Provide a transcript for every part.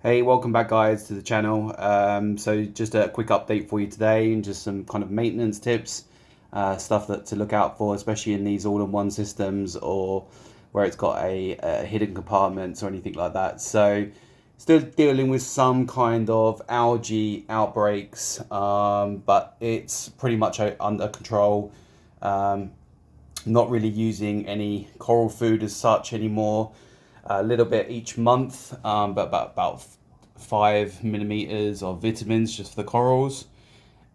Hey, welcome back guys to the channel. So just a quick update for you today and just some kind of maintenance tips, stuff that to look out for, especially in these all-in-one systems or where it's got a hidden compartments or anything like that. So still dealing with some kind of algae outbreaks, but it's pretty much under control. Um, Not really using any coral food as such anymore. A little bit each month, but about 5 millimeters of vitamins just for the corals.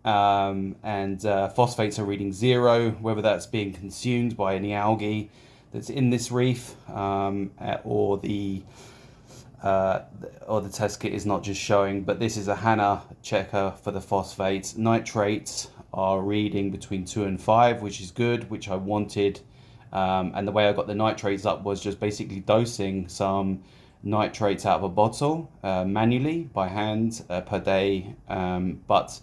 And phosphates are reading 0, whether that's being consumed by any algae that's in this reef, or the test kit is not just showing. But this is a HANA checker for the phosphates. Nitrates are reading between 2 and 5, which is good, which I wanted. And the way I got the nitrates up was just basically dosing some nitrates out of a bottle manually by hand per day, but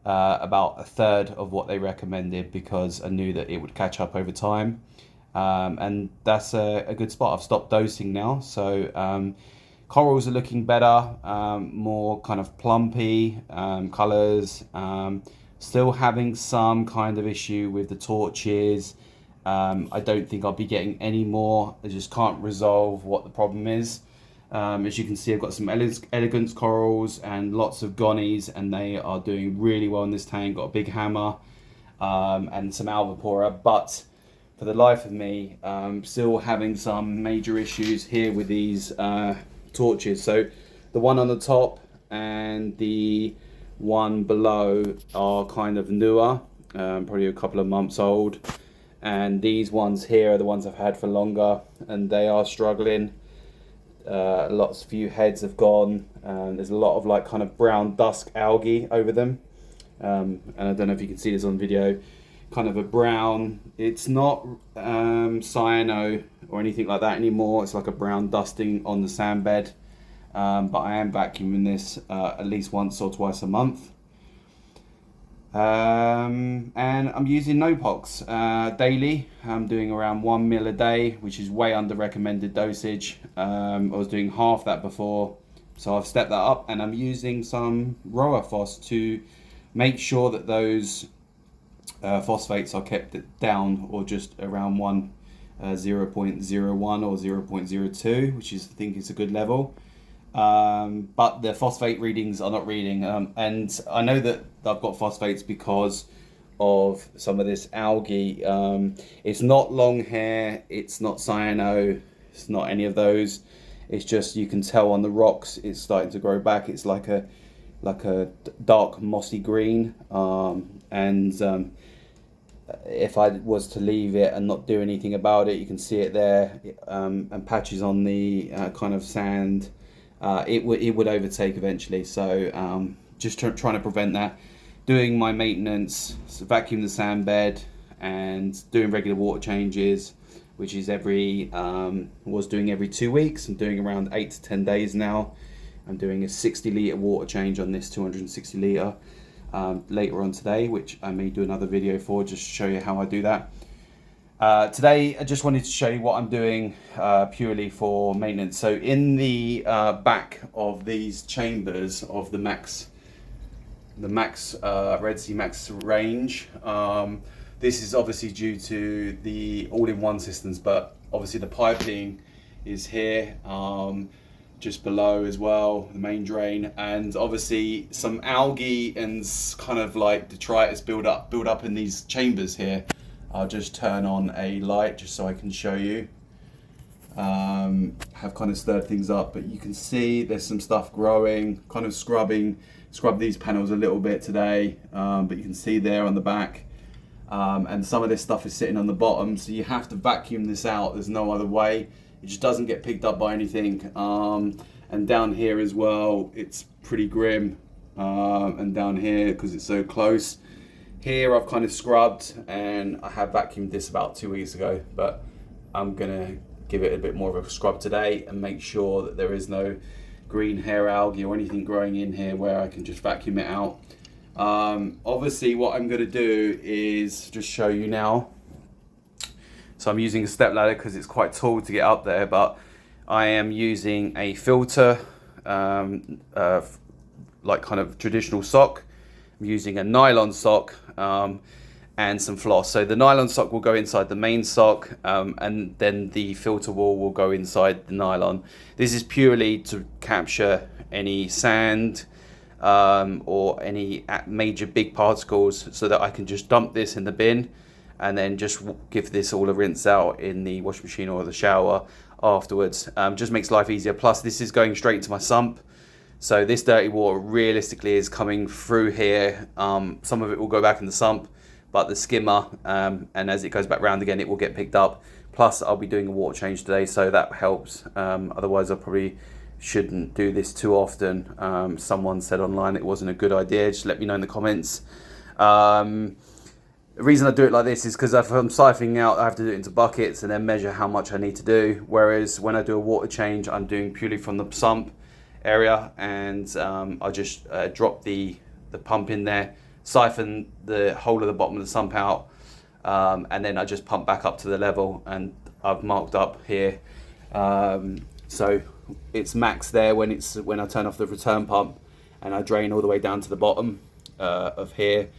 about a third of what they recommended because I knew that it would catch up over time. And that's a good spot. I've stopped dosing now, so corals are looking better, more kind of plumpy colors. Still having some kind of issue with the torches. I don't think I'll be getting any more. I just can't resolve what the problem is. As you can see, I've got some elegance corals and lots of gonnies, and they are doing really well in this tank. Got a big hammer and some albipora, but for the life of me, still having some major issues here with these torches. So the one on the top and the one below are kind of newer, probably a couple of months old. And these ones here are the ones I've had for longer, and they are struggling. Few heads have gone. There's a lot of like kind of brown dusk algae over them, and I don't know if you can see this on video. Kind of a brown. It's not cyano or anything like that anymore. It's like a brown dusting on the sand bed. But I am vacuuming this at least once or twice a month. And I'm using Nopox daily. I'm doing around 1 mil a day, which is way under recommended dosage. I was doing half that before, so I've stepped that up, and I'm using some Roaphos to make sure that those phosphates are kept down or just around 0.01 or 0.02, which is I think is a good level. But the phosphate readings are not reading, and I know that I've got phosphates because of some of this algae. It's not long hair, it's not cyano, it's not any of those. It's just you can tell on the rocks it's starting to grow back. It's like a dark mossy green, and if I was to leave it and not do anything about it, you can see it there, and patches on the kind of sand. It would overtake eventually. So just trying to prevent that. Doing my maintenance, so vacuum the sand bed, and doing regular water changes, which is was doing every 2 weeks. I'm doing around 8 to 10 days now. I'm doing a 60 litre water change on this 260 litre later on today, which I may do another video for, just to show you how I do that. Today I just wanted to show you what I'm doing purely for maintenance. So in the back of these chambers of the Redsea Max range, this is obviously due to the all-in-one systems, but obviously the piping is here, just below as well, the main drain, and obviously some algae and kind of like detritus build up in these chambers here. I'll just turn on a light just so I can show you. Have kind of stirred things up, but you can see there's some stuff growing. Kind of scrub these panels a little bit today, but you can see there on the back, and some of this stuff is sitting on the bottom, so you have to vacuum this out. There's no other way. It just doesn't get picked up by anything. And down here as well, it's pretty grim. And down here, because it's so close. Here I've kind of scrubbed, and I have vacuumed this about 2 weeks ago, but I'm gonna give it a bit more of a scrub today and make sure that there is no green hair algae or anything growing in here where I can just vacuum it out. Obviously what I'm gonna do is just show you now. So I'm using a step ladder because it's quite tall to get up there, but I am using a filter like kind of traditional sock. I'm using a nylon sock and some floss. So the nylon sock will go inside the main sock, and then the filter wool will go inside the nylon. This is purely to capture any sand or any major big particles, so that I can just dump this in the bin and then just give this all a rinse out in the washing machine or the shower afterwards. Just makes life easier. Plus this is going straight into my sump, so this dirty water realistically is coming through here. Some of it will go back in the sump, but the skimmer, and as it goes back round again, it will get picked up. Plus I'll be doing a water change today, so that helps. Otherwise I probably shouldn't do this too often. Someone said online it wasn't a good idea. Just let me know in the comments. The reason I do it like this is because if I'm siphoning out, I have to do it into buckets and then measure how much I need to do. Whereas when I do a water change, I'm doing purely from the sump area, and I just drop the pump in there, siphon the whole of the bottom of the sump out, and then I just pump back up to the level, and I've marked up here. So it's max there when I turn off the return pump, and I drain all the way down to the bottom of here.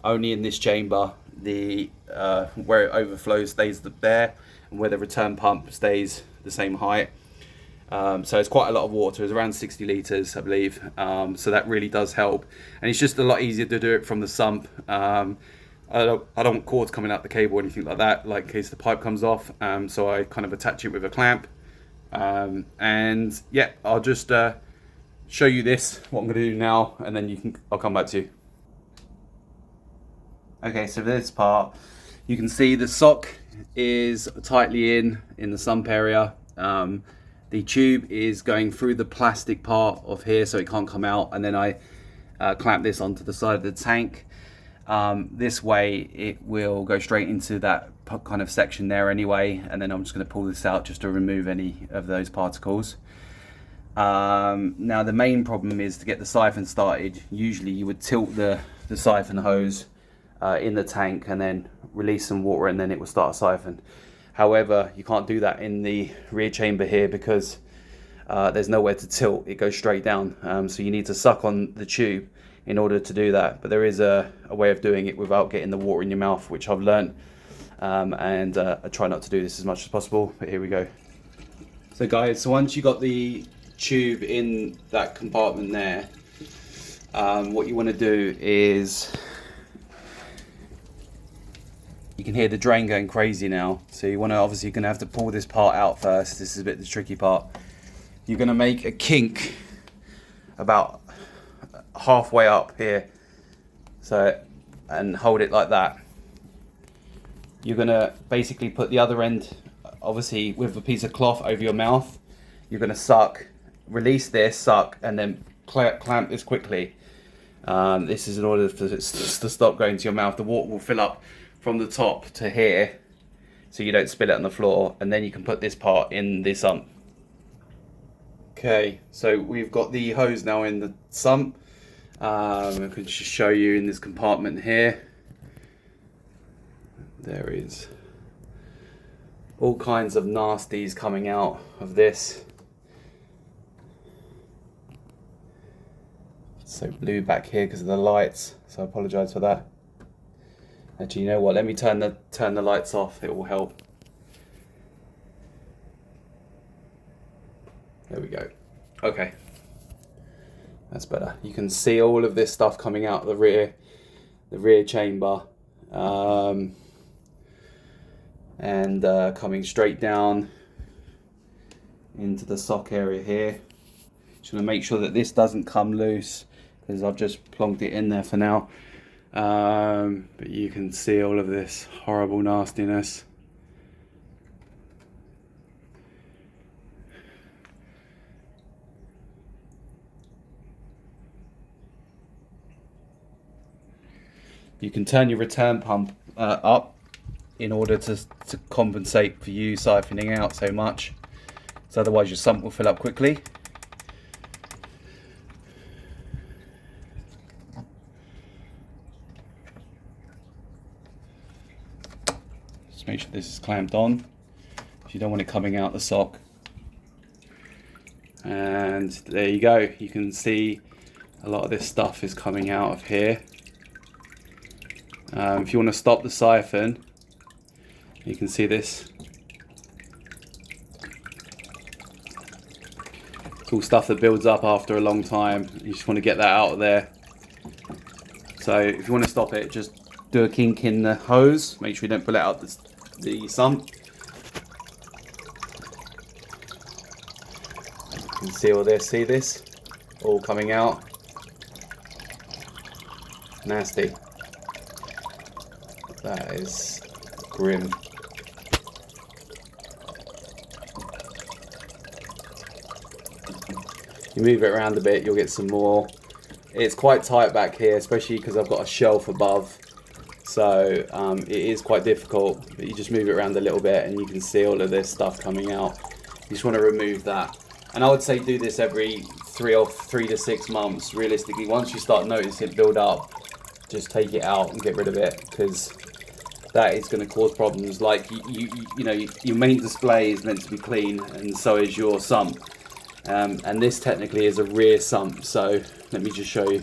Only in this chamber, the where it overflows stays there, and where the return pump stays the same height. So it's quite a lot of water. It's around 60 litres, I believe. So that really does help, and it's just a lot easier to do it from the sump. I don't want cords coming out the cable or anything like that, like in case the pipe comes off. So I kind of attach it with a clamp, and yeah, I'll just show you this, what I'm going to do now, and then I'll come back to you. Okay, so for this part, you can see the sock is tightly in the sump area. The tube is going through the plastic part of here, so it can't come out, and then I clamp this onto the side of the tank. This way it will go straight into that kind of section there anyway, and then I'm just going to pull this out just to remove any of those particles. Now the main problem is to get the siphon started. Usually you would tilt the siphon hose in the tank and then release some water, and then it will start a siphon. However, you can't do that in the rear chamber here because there's nowhere to tilt. It goes straight down, so you need to suck on the tube in order to do that. But there is a way of doing it without getting the water in your mouth, which I've learned, and I try not to do this as much as possible, but here we go. So guys, so once you got the tube in that compartment there, what you want to do is, you can hear the drain going crazy now, so you want to, obviously you're going to have to pull this part out first. This is a bit the tricky part. You're going to make a kink about halfway up here, so, and hold it like that. You're going to basically put the other end, obviously with a piece of cloth over your mouth. You're going to suck, release this, suck, and then clamp this quickly. This is in order for it to stop going to your mouth. The water will fill up from the top to here, so you don't spill it on the floor, and then you can put this part in the sump. Okay, so we've got the hose now in the sump. I can just show you in this compartment here. There is all kinds of nasties coming out of this. It's so blue back here because of the lights, so I apologise for that. Actually, you know what? Let me turn the lights off. It will help. There we go. Okay, that's better. You can see all of this stuff coming out of the rear chamber, and coming straight down into the sock area here. Just gonna make sure that this doesn't come loose because I've just plonked it in there for now. But you can see all of this horrible nastiness. You can turn your return pump up in order to compensate for you siphoning out so much, so otherwise your sump will fill up quickly. Just make sure this is clamped on, because you don't want it coming out the sock. And there you go, you can see a lot of this stuff is coming out of here. If you want to stop the siphon, you can see this. It's all stuff that builds up after a long time. You just want to get that out of there. So if you want to stop it, just do a kink in the hose. Make sure you don't pull it out the sump. You can see all this, see this? All coming out. Nasty. That is grim. You move it around a bit, you'll get some more. It's quite tight back here, especially because I've got a shelf above. So it is quite difficult, but you just move it around a little bit and you can see all of this stuff coming out. You just want to remove that. And I would say do this every 3 to 6 months. Realistically, once you start noticing it build up, just take it out and get rid of it, because that is going to cause problems. Like you know, your main display is meant to be clean, and so is your sump. And this technically is a rear sump, so let me just show you.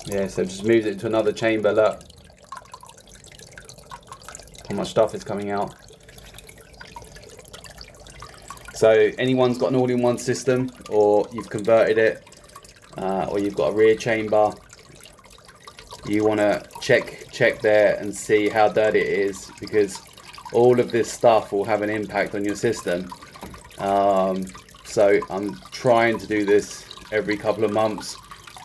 Yeah, so just moved it to another chamber. Look how much stuff is coming out. So anyone's got an all-in-one system, or you've converted it, or you've got a rear chamber, you want to check there and see how dirty it is, because all of this stuff will have an impact on your system. So I'm trying to do this every couple of months.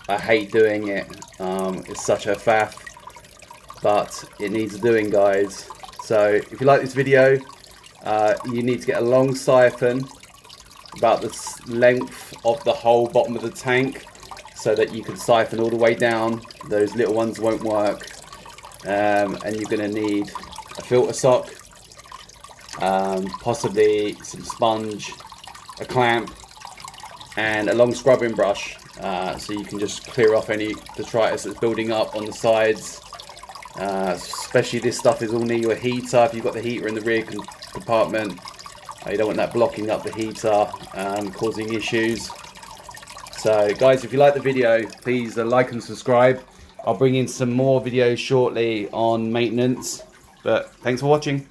I hate doing it. It's such a faff, but it needs doing, guys. So if you like this video, you need to get a long siphon about the length of the whole bottom of the tank, so that you can siphon all the way down. Those little ones won't work. And you're going to need a filter sock, possibly some sponge, a clamp, and a long scrubbing brush, so you can just clear off any detritus that's building up on the sides. Especially this stuff is all near your heater. If you've got the heater in the rear compartment, you don't want that blocking up the heater, causing issues. So guys, if you like the video, please like and subscribe. I'll bring in some more videos shortly on maintenance, but thanks for watching.